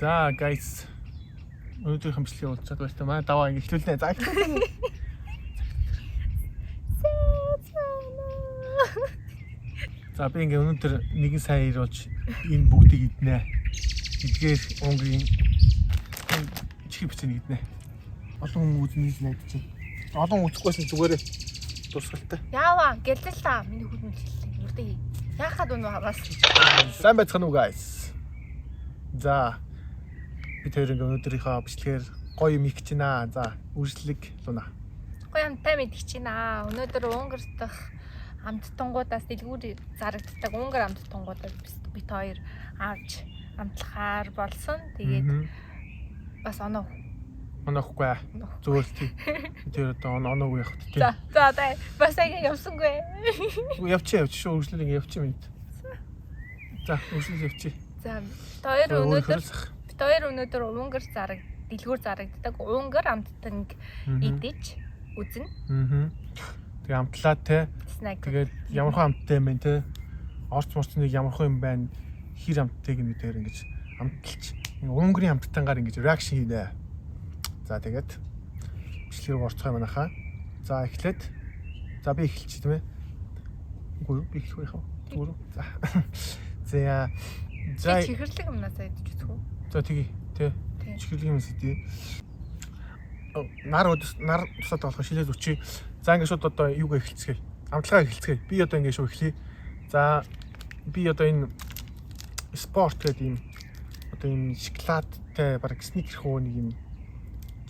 За guys. Өнөөдрийнх бичлэгийг болж байгаа байна. Манай даваа ингэ эхлүүлнэ. За. За би ингээ өнөөдөр 1 сая ирүүлж энэ бүгдийг иднэ. Эдгээр Унгарын чихи бичнэ иднэ. Олон хүмүүс үзэн чинь. Олон үзэхгүйсэн зүгээрээ тусгалтай. Яаваа гэлэлээ миний хүлэн хэллээ. Үрдээ. Яахад өнөө хаваас. Сайн байцгаана уу guys. За бид хоёр ингээ өнөөдрийнхөө бичлэгээр гоё юм их чина. За үржлэг луна. Гоё амтай мэдгэж байна. Өнөөдөр Унгар дахь амттангуудаас дэлгүүр зарагддаг Унгар амттангуудаас бид хоёр авч амтлахаар болсон. Тэгээд бас онохгүй зүгээр тий. Тэр одоо оноогүй явах тий. За бас ингэ явсангүй. Явчих шүү үржлэг явчих минь. За үржлэг явчих. За бид хоёр өнөөдөр Унгар дэлгүүр зарагддаг Унгар амттанг идэж үзнэ. Тэгээ амтлаа те. Тэгээд ямархан амттай юм бэ те. Орц морцныг ямархан юм байна. Хэр амттайг нь дээр ингэж амталч. Унгарын амттангаар ингэж реакшн хийнэ. За тэгээд бичлэгээр орцгоо юм анахаа. За эхлээд. За би эхэлчих тийм ээ. Үгүй юу? Би эхлэх байх. Зүгээр үү? За. За чихэрлэг юмнаас идэж үзэх үү? За тэгье. Тэ. Чихэрлэг юмс идэ. Нар тусаад болох шилээд үчи. За ингэ шууд одоо юугаа эхэлцгээе. Амтлагаа эхэлцгээе. Би одоо ингэ шууд эхлэе. За би одоо энэ спорт гэдэг юм одоо энэ шоколадтай баг сникер хөө нэг юм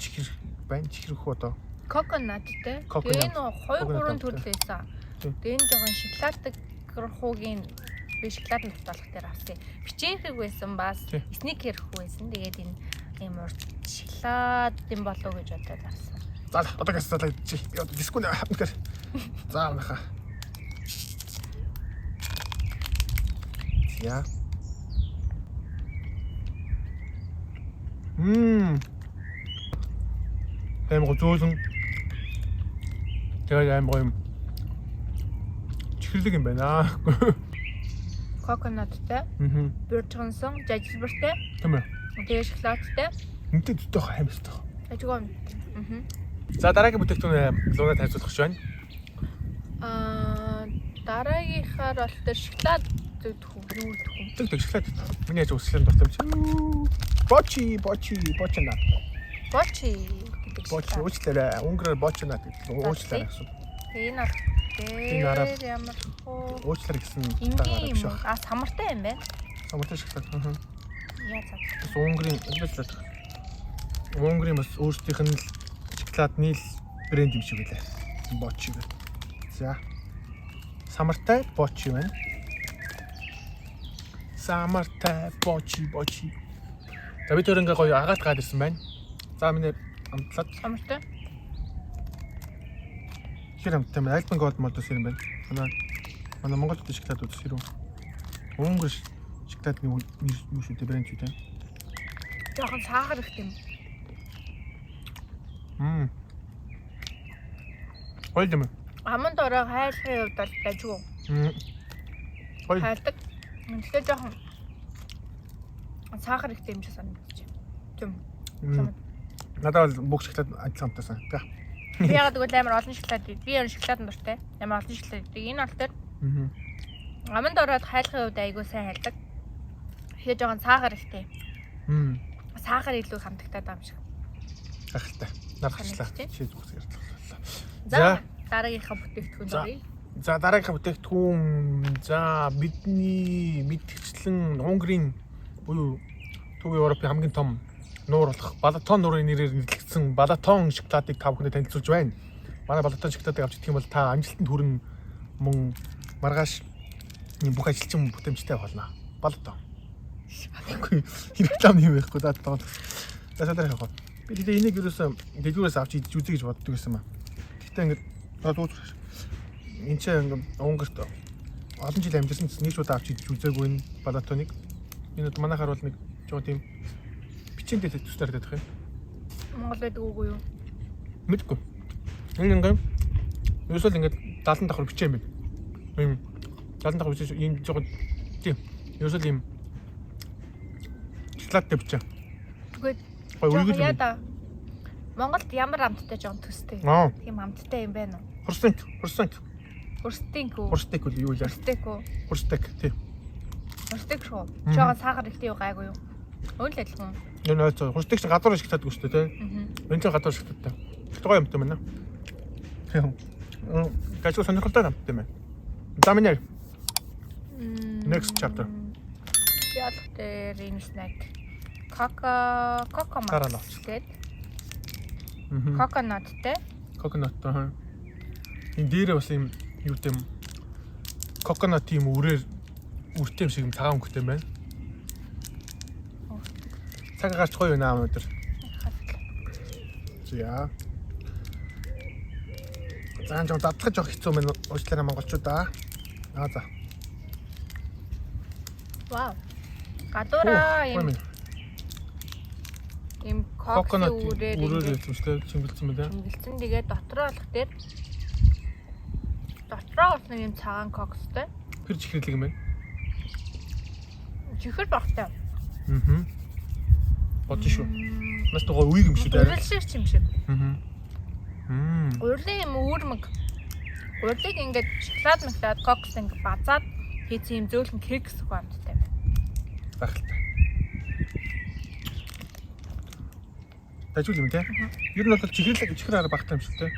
чихэр байна. Чихэр хөө одоо коконат те. Тэгээ энэ 2-3 төрлөөсөн. Тэгээ энэ жоохон шоколадтай хуугийн би шоколад нутгалах дээр авсан. Бичээнхэг байсан бас сникер хүү байсан. Тэгээд энэ юм урд шоколад юм болов уу гэж бодоод авсан. За одоо гасцалаа чи дискүн хамтар. За амнаха. Я. Тэм гозуулсан. Тэгээ аим гоё юм. Чихэрлэг юм байна. Коконаттай. Бөрчгөнсөн, жажилбартай. Тийм ээ. Тэгээ шоколадтай. Үнтэй төтөх хаймстай. Ажгүй. За дараагийн бүтээгдэхүүн лунад харьцуулах байна. Дараагийнхаар бол тэр шоколад зүгдэх үү? Тэг шоколад. Миний яаж үсгэлэн дуртай юм чи. Бочина. Бочи уучлаарай. Унгараар бочина гэдэг. Уучлаарай гэсэн. Энэ арга ямар хөө уучлаарай гэсэн. Ингийн юм. Самартай юм байна. Самартай шоколад. Яа за. Бас Унгарын бас өөрсдийнх нь шоколадны брэнд юм шиг үлээ. Бочи гэх. За. Самартай бочи байна. Самартай бочи. За бид өөр ингээ гоё агаат гаад ирсэн байна. За миний амтлаад самартай. Хэр амттай байна. Альбан гоод модос юм байна. Манай Монгол хөтө шоколад үзэх хэрэг. Унгар шоколадны юу шүү дээ брэнд шүү дээ. Жохон сахар их юм. Хойлдом. Аман дорой хайлахын хувьд бол дажгүй. Хайлдаг. Тэгэхээр жохон сахар ихтэй юм шиг санагдаж байна. Тийм. Надад бол бүх шоколад адилхантайсан. Би яагаад гэвэл амар олон шоколад бий. Би энэ шоколаданд дуртай. Амар олон шоколад бий. Энэ бол тэр. Аман доройд хайлахын хувьд айгүй сайн хайлдаг. Тэгэхээр жохон сахар ихтэй. Сахар илүү хамтагтаад байгаа юм шиг. Ахалтай. Наргачлаа. Шийд зүгс ярьлаа. За дараагийнхаа бүтээгдэхүүн дөрөе. За дараагийнхаа бүтээгдэхүүн за бидний мэдгчлэн Унгарын буюу Төв Европын хамгийн том нуур болох Балатон нуурын нэрээр нэрлэгдсэн Балатон шоколадыг та бүхэнд танилцуулж байна. Манай Балатон шоколадыг авч идэх юм бол та амжилтанд хүрэн мөн маргааш бүх ажилчин бүтээмжтэй болно. Балатон. Рекламны юм байхгүй даа. За садарах яг. Би тэгээ энийг юусэн дэлгүүрээс авч идэж үзье гэж боддог байсан маа. Гэтэ ингээд энэ ч ингээд Унгарт олон жил амьдсан нэг ч удаа авч идэж үзээгүй энэ Балатоныг. Энэ манайхаар бол нэг жоо тийм бичээндээ төстэй байдаг юм. Монгол байдаг үгүй юу? Мэдгүй. Энэ ингээд ерөөсөө ингээд 70 давхар бичээ юм байна. Ийм 70 давхар бичээ ийм жоо тийм ерөөсөө ийм шоколадтай бичээ. Тэгвэл Гоё үргэлж юм. яда. Монголд ямар амттай жоон төстэй. Тийм амттай юм байна уу? Хурстик. Хурстик үү? Хурстик үл юу вэ? Хурстик үү? Хурстик тий. Хурстик шүү. Жоон сахар ихтэй юу гайгүй юу? Өөр л адилхан. Энэ нөөц хурстик чинь гадуур ашигладаг шүү дээ тий. Энэ чинь гадуур ашигладаг. Гоё юмтай байна. Тийм. Гачуу сонирхолтой юмтай байна. За миний next chapter. Ялах дээр энэ snack. Coconut гэдэг. Coconutтэй. Coconut таа. Энэ дээр бас юм юу гэм coconut тийм үрээр үртэй юм шиг цагаан өнгөтэй байна. Цаг гарч гоё наа өнөдөр. За. Заан жоо дадлах жоох хэцүү мэн уучлаарай монголчуудаа. За. Вау. Гадуураа юм coconut үрээр зүйлстэй чимгэлцсэн байна. Чимгэлцэн тэгээд дотроо болох дээр дотроо бас нэг юм цагаан кокстой. Тэр чихэрлэг юм байна. Чихэр багтай. Бодсон шүү. Нас тоо үеиг юм шиг байна. Урилшиг юм шиг. Урилын юм үүрмэг. Урилыг ингээд шоколад кокс ингээд базаад хийсэн юм зөөлхөн кекс хамттай байна. Багталтай. Тажгүй юм тий. Ер нь бол чихэр арга багтаа юм шиг тий.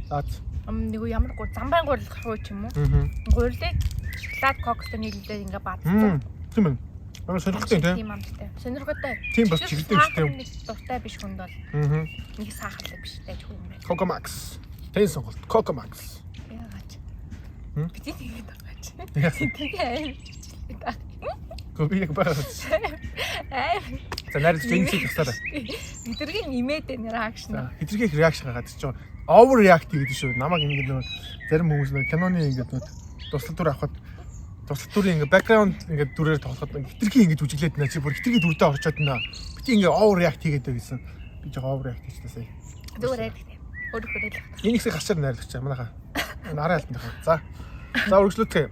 За. Нэг ямар гур замбайн гурлах хуу ч юм уу. Гурлыг шоколад кокстой нийлүүлээд ингээд базсан. Тийм ээ. Амар сонирхолтой тий. Тийм амттай. Сонирхолтой. Тийм бас чихэртэй биш тийм. Дуртай биш хүнд бол. Нэг сахарлаг биш тааж хүн юм байна. Coco Max. Тэн сонголт Coco Max. Яагаад? Бид ингэж байгаач. Тэгээ. Копиг байгаач. За найрч жинсийг тусаарай. Хитргийн имээд энэ реакшн. Хитргийх реакшн гаргаад чи over react гэдэг шүү. Намайг ингэ нэг зарим хүмүүс нэг киноны ингэ туслал дүр авахад туслал дүрийн ингэ background ингэ дүрээр тоглоход хитргий ингэ жүжиглээд наа чи бүр хитргий дүрдээ орчоод наа. Би ингэ over react хийгээд байсан. Би жоо over react хийчихлээ. Зүгээр ээ. Өөр хөрөл. Энийг гарчаар найрлагч манайхаа. Энэ арай алтан тахаа. За. За үргэлжлүүлээ.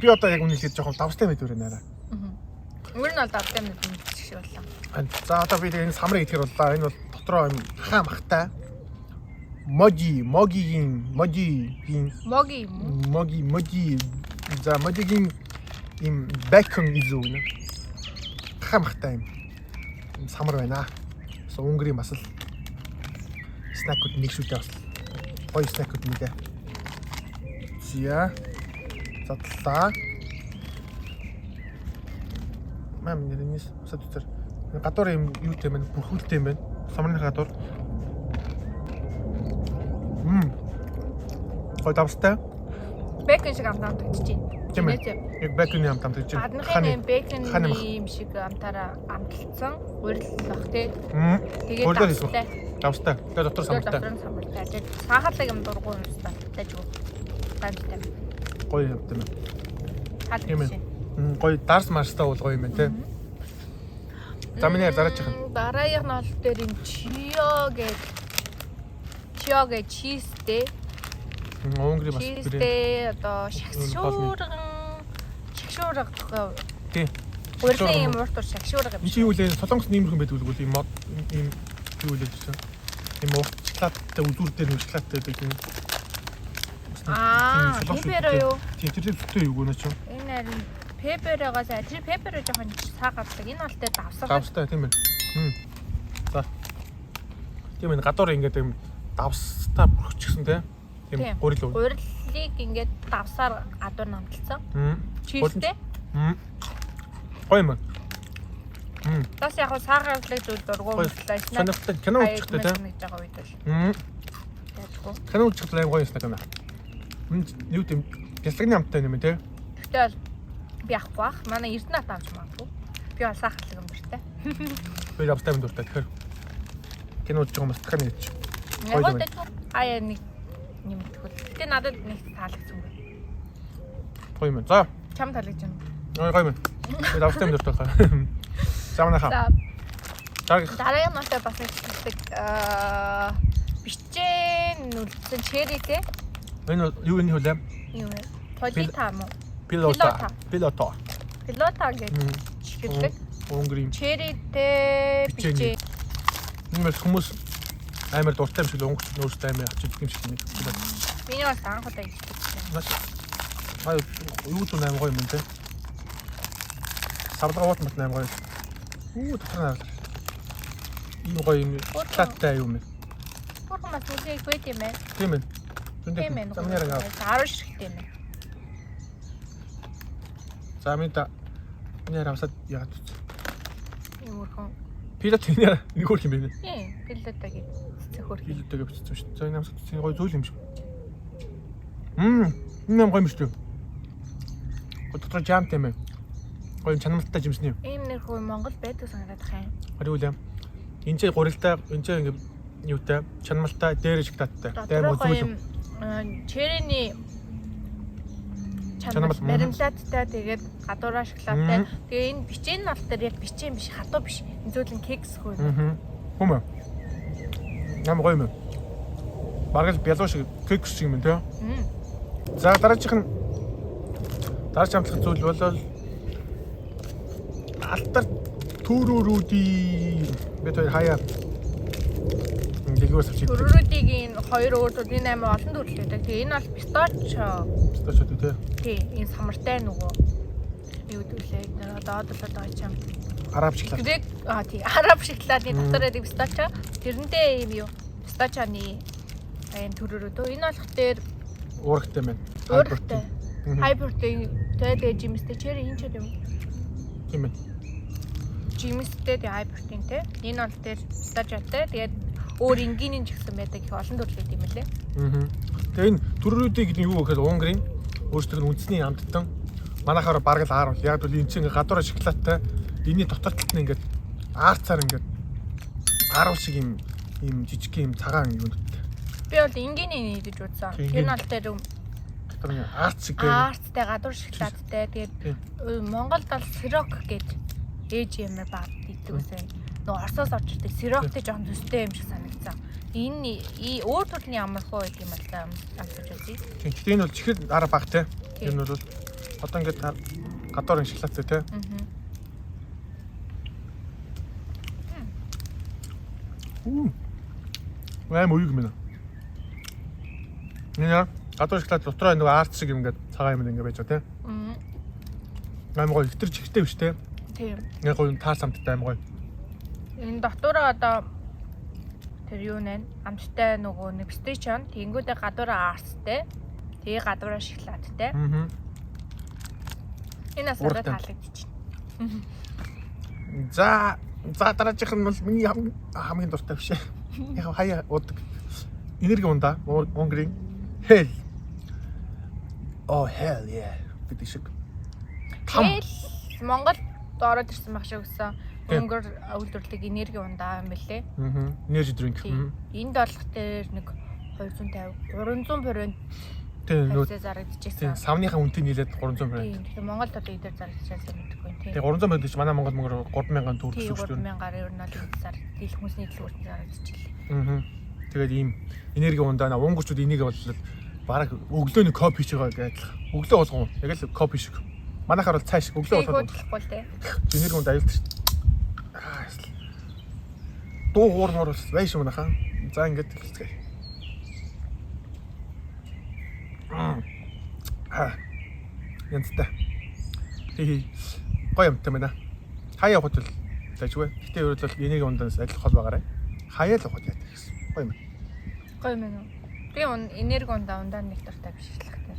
Би одоо яг үнэхээр жоохон давстай мэд өрөө найраа. Өөр нь бол давтай мэд шиг боллоо. За одоо би энэ самрыг итгэр боллоо. Энэ бол дотроо юм хаа махтай. Могигийн за могигийн им бэкон изүү нэ. Хаа махтай юм самар байна. So Унгарын бас л снакууд нэг шүтээ бас гоё снакууд нэгээ. Зя. Задлаа. Мам нэрнээс сэтэр гадуур юм юутэй байна? Бүрхүүлтэй юм байна. Самрын гадуур. Гоё давстай. Бэкон шиг амтаа тэгчихээн. Тийм ээ. Яг бэконы амтаа тэгчихээн. Гадныхын бэконы юм шиг амтаараа амталцсан. Уриллах тий. Тэгээд давстай. Тэгээд дотор самартай. Тэгээд сахарлаг юм дургуй юм байна. Тэжгүй. Гамтай. Гоё юм тийм ээ. Тийм ээ. Гоё дарс марстай бол гоё юм байна тий. За миний зараач яхаа. Дараагийнх нь бол дээр энэ чио гэж чизтэй. Унгарын бас чизтэй одоо шагшуурган тий. Урилын юм урт шагшуурган. Чи юу лээ солонгос нэмэрхэн байдаг үгүй юм ийм юу лээ гэсэн. Ийм уртчлагтай үзүүрдээр нүшлаатай байдаг юм. Пепер юу? Тий тэр зүгтэй юу гэнэ чи. Энэ харин пеперогоос тэр пепер жоохон саагаалдаг. Энэ бол тэ давсгал. Давстай тийм ээ. За. Тийм ээ гадуур ингээд юм давстаа бүрхчихсэн тийм гурил уу. Гурилыг ингээд давсаар гадуур намталсан. Чизтэй. Гоё юм. Бас яг саагаалдаг зүйл дургуй myslээ. Сонирхолтой кино үзчихтэй тийм. Кино үзчихлээ гоё юм байна. Юу тийм бяслагны амттай юм тийм. Тэгтэл би ахгүй бах. Манай Эрдэнэт авч магадгүй. Би бол сахарлаг юм дуртай. Би давстай юм дуртай. Тэгэхээр кино үзчих юм бас дахин нэг ч. Гоё юм. Аяа нэг юм тэгвэл. Гэтэ надад нэг таалагдсан юм. Гоё юм. За. Чам таалагдж байна. Гоё юм. Би давстай юм дуртай. За манайхаа. Дараагийн ноттой бас хэлдэг бичэн нүлцэн черритэй. Энэ юу энэ хөлөө? Юу вэ? Полита мó. Пилота гэж хэлдэг. Унгарын черритэй бичэн Ингээд хүмүүс амар дуртай юм шиг л өнгөч нөөстэй амар авчиж юм шиг нэг. Миний бас анх удаа ирсэн. Юу ч амар гоё юм те. Савлгаавт мат амар гоё. Дотор нь ийм гоё юм таттай юм. Бурхан бас үлээх байт юм ээ. Тийм ээ. Тийм ээ. 10 ширхтэй юм ээ. За минь нэр авсад яагаад үз. Юм урхан. Пилот нэр нэг хөрх юм бэ? Тийм, пилотагийн цэхөр. Пилотыг бичсэн шүү дээ. За энэ авсад тийм гоё зүйл юм шиг. Энэ гоё юм шүү дээ. Дотор жам тийм ээ. Гоё чанартай жимсний. Ийм нэр хөө Монгол байдаг санагдах юм. Харин үл юм. Энд чинь гурилтай, энд чинь ингэ юутай, чанартай, дээр шиг таттай. Дайм үзүүл. Черэний чанар маринадтай тэгээд гадуураа шоколадтай. Тэгээ энэ бичээний алт дээр яг бичээн биш, хатуу биш. Энэ зүйл нь кекс хөө. Хүм. Ямар гоё юм. Бараг л бялуу шиг кекс шиг юм тий. За дараачих амтлах зүйл болол алтар төрөөрүүдийн бид хоёр хаяа дэлгүүрс авчих. Төрөөрүүдийн хоёр өөр төрлийн амар олон төрөл байдаг. Тэгээ энэ бол пистачо. Пистачо тий. Тий, энэ самартай нөгөө юу гэдүүлээ. Доод байгаа юм. Араб шоколад. Грек тий, араб шоколадын дотор байдаг пистачо. Тэрнтэй юм юу? Пистачоны энэ төрөөрөө. Энэ болох дээр уурахтай байна. Уурахтай. Хайбертэй тэгээд жимстэй чери хин ч юм. Тийм ээ. Жимстэй тэгээд хайбертэй те. Энэ бол дээр пистачотой. Тэгээд өөр энгийнийн ч гэсэн байдаг их олон төрөл юм лээ. Тэгээ энэ төрөөрүүдийн гэдэг нь юу гэхээр Унгарын өөрсдөө үндэсний амттан манайхаар бараг л ааруул. Яг бол энэ чинь гадуураа шоколадтай. Энийний дотор талд нь ингээд аарцаар ингээд ааруул шиг юм жижиг юм цагаан юм нүдтэй. Би бол энгийнийн нэгдэж үзсэн. Энэ бол дээр дотор нь аарц шиг аарцтай гадуур шоколадтай. Тэгээд Монголд бол сирок гэж ээж ямар баг дийдэг байсан. Нөгөө Оросоос орж ирдэг сироктэй жоохон төстэй юм шиг санагдсан. Энэ өөр төрлийн ямар хөө гэх юм байна амсаж үзье. Тийм. Гэтэ энэ бол чихэр араа баг те. Энэ бол одоо ингээд гадуурын шоколадтай те. Аим уйг мэнэ. Нэ гадуур шоколад дотроо нөгөө арт шиг юм ингээд цагаан юм ингээд байж байгаа те. Аим гоё ихтер чихтэй биш те. Тийм. Яг гоё таас амттай аим гоё. Энэ дотоороо одоо тэр юу нэ амттай нөгөө нэг стейшн тэнгүүдээ гадуураа арцтай. Тэгээ гадуураа шоколадтай. Энэ асуулт таалагдчих. За дараачих нь бол миний хамгийн дуртай биш. Яг хаяа удаг. Энерги ундаа Унгарын hell. Oh hell yeah. Бид шиг. Hell Монгол ороод ирсэн байх шиг өссөн. Унгар үйлдвэрлэдэг энерги ундаа юм бэлээ. Energy drink. Энд болох дээр нэг 250 300 тийм нөө зарагдчихсан. Савныхаа үнэтэй нийлээд 300 байна. Тийм. Тэгэхээр Монголд одоо эдгээр зарагдчихсан мэдгүй тийм. Тэгээ 300 байдаг чи манай Монгол мөнгөөр 3000 төгрөг шүү дээ. 3000-аар ер нь бол эдгээр дийл хүмүүсний дэлгүүрт зарагдчихлээ. Тэгээд ийм энерги ундаа унгарчууд энийг бол бараг өглөөний кофе шиг байгаа адилхан. Өглөө болгон яг л кофе шиг. Манайхаар бол цай шиг өглөө болгоод болохгүй л тийм. Энерги ундаа аюултай шүү. Дуу хуурмаар бас байж юм нахаа. За ингээд хэлцгээе. Янзтай. Гоё юмтай байна. Хаяа явахд л дайжгүй. Гэтэ ер нь энерги ундаас адил хол байгаарай. Хаяа л явахд яадаг гэсэн. Гоё юм. Гоё юм уу? Би энерги ундаа нэг дуртай биш л хахтар.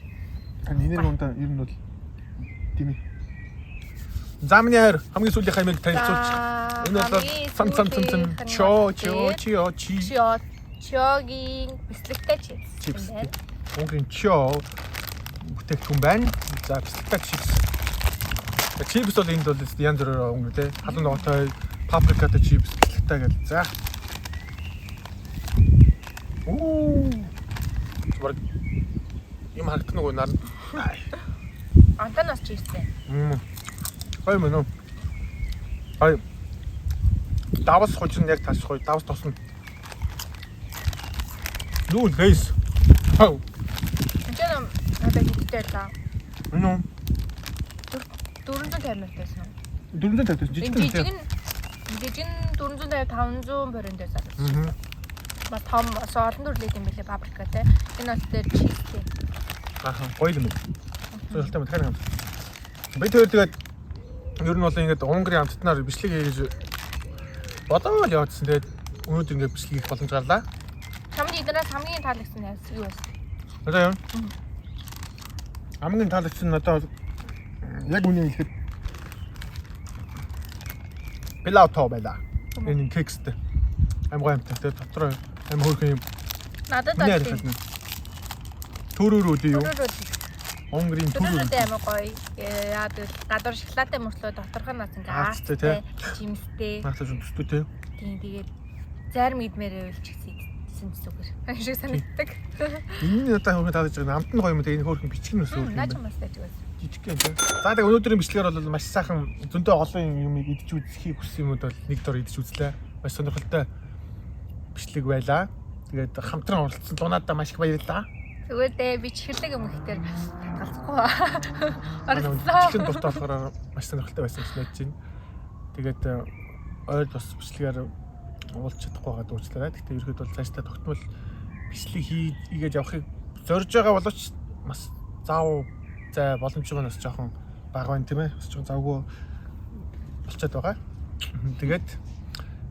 Энерги ундаа ер нь бол тийм ээ. За миний хайр хамгийн сүүлийн хаймыг танилцуулж. Энэ бол чогийн бислэгтэй чипс. Унгарын чо бүтээгдэхүүн байна. За бислэгтэй чипс. Чипс бол энд бол янз бүрээр өнгө те. Халуун ногоотой, паприкатай чипс бислэгтэй гэл. За. Зүгээр юм харагдах нөгөө нар. Антанаас чипстэй. Хай мөн. Хай. Давс хожин яг тааш хой. Давс тосно. Юу лээс. Хав. Энд надад хиттэй л аа. Нөө. 450 байсан. 450 жижиг жижиг нь мэдээж энэ 450 500 борин дээр зарж Аа. байна. Бас том олон төрлөд юм билээ паприка те. Энэ бол дээр чизтэй. Аа, гоё юм. Зөвхөн дахиад юм. Бид хоёр тэгээд ер нь бол ингээд Унгарын амттнаар бичлэг хийж бодоод явуулсан. Тэгээд өнөөдөр ингээд бичлэг хийх боломж гарлаа. Чамд эднээс хамгийн таалагдсан нь юу вэ? Одоо юу? Хамгийн таалагдсан нь одоо яг үнийг хэлэхэд пилауто байла. Энэ кекстэй. Амгаа амттай. Тэгээд дотор амин хөрх юм. Надад бол Төрөөр үгүй юу? Унгарын төрөөр. Төрөөрөө амар гоё. Яа гэвэл гадуур шоколадтай мөртлөө доторх нь бас ингээ Аацтай тий. Жимстэй. Наатаж төстэй тий. Тийм тэгээд зарим идмээр өвлчихсэн зүгээр. Ань шиг санагддаг. Энэ одоо хөрх таалж байгаа. Амт нь гоё юм. Тэгээд энэ хөрх бичлэг нь өсөв. Наач юмас тааж байгаа. Жижиг гэн тий. За тэгээд өнөөдрийн бичлэгээр бол маш сайхан зөндөө олон юмыг идэж үзэхийг хүссэн юмуд бол нэг дор идэж үзлээ. Маш сонирхолтой бичлэг байлаа. Тэгээд хамтран оролцсон дунаадаа маш их баярлалаа. Зүгээр дээ би чихэрлэг юм ихтэй татгалзахгүй. Бичлэг дуртай болохоор маш сонирхолтой байсан гэж найдаж байна. Тэгээд ойр бас бичлэгээр уулз чадахгүй байгаа дуучлаарай. Гэхдээ ерөөд бол цаашдаа тогтмол бичлэг хийгээд явахыг зорж байгаа боловч бас заав зай боломжтой нас жоохон бага байна тийм ээ. Бас жоохон завгүй болчиход байгаа. Тэгээд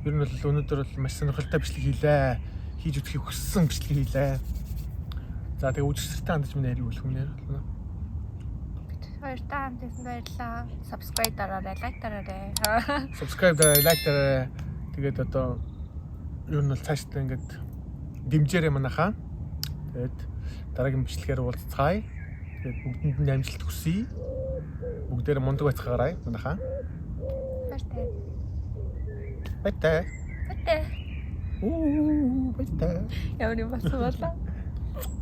ер нь бол өнөөдөр бол маш сонирхолтой бичлэг хийлээ. Хийж үзэхийг хүссэн бичлэг хийлээ. За тэгээ үзэгчдтэй хандаж минь яриг үлэх юм нэр болно. Баярлалаа хамтсан баярлалаа. Subscribe дараарай, like дараарай. Subscribe дараарай, like дараарай. Тэгээд одоо ер нь бол цаашдаа ингээд дэмжээрэй манайхаа. Тэгээд дараагийн бичлэгээр уулзцгаая. Тэгээд бүгдэнд нь амжилт хүсье. Бүгдээрээ мундаг байцгаарай манайхаа. Баяртай. Баяртай. Баяртай. Баяртай. Ямар юм болсон болоо?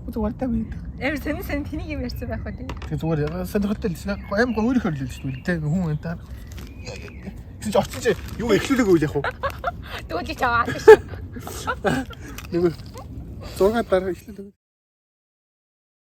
Зүгээр таа бид. Ямар сэн тэнийг юм ярьсан байх уу тийм. Тэгээд зүгээр сонирхолтой л аим гоо өөрөөр хэлж шүү дээ. Хүн энэ таа. Чи очиж юу эхлүүлээг үйл яг уу? Дүүж чаваа. Нэг 6 дараа эхлүүлээг.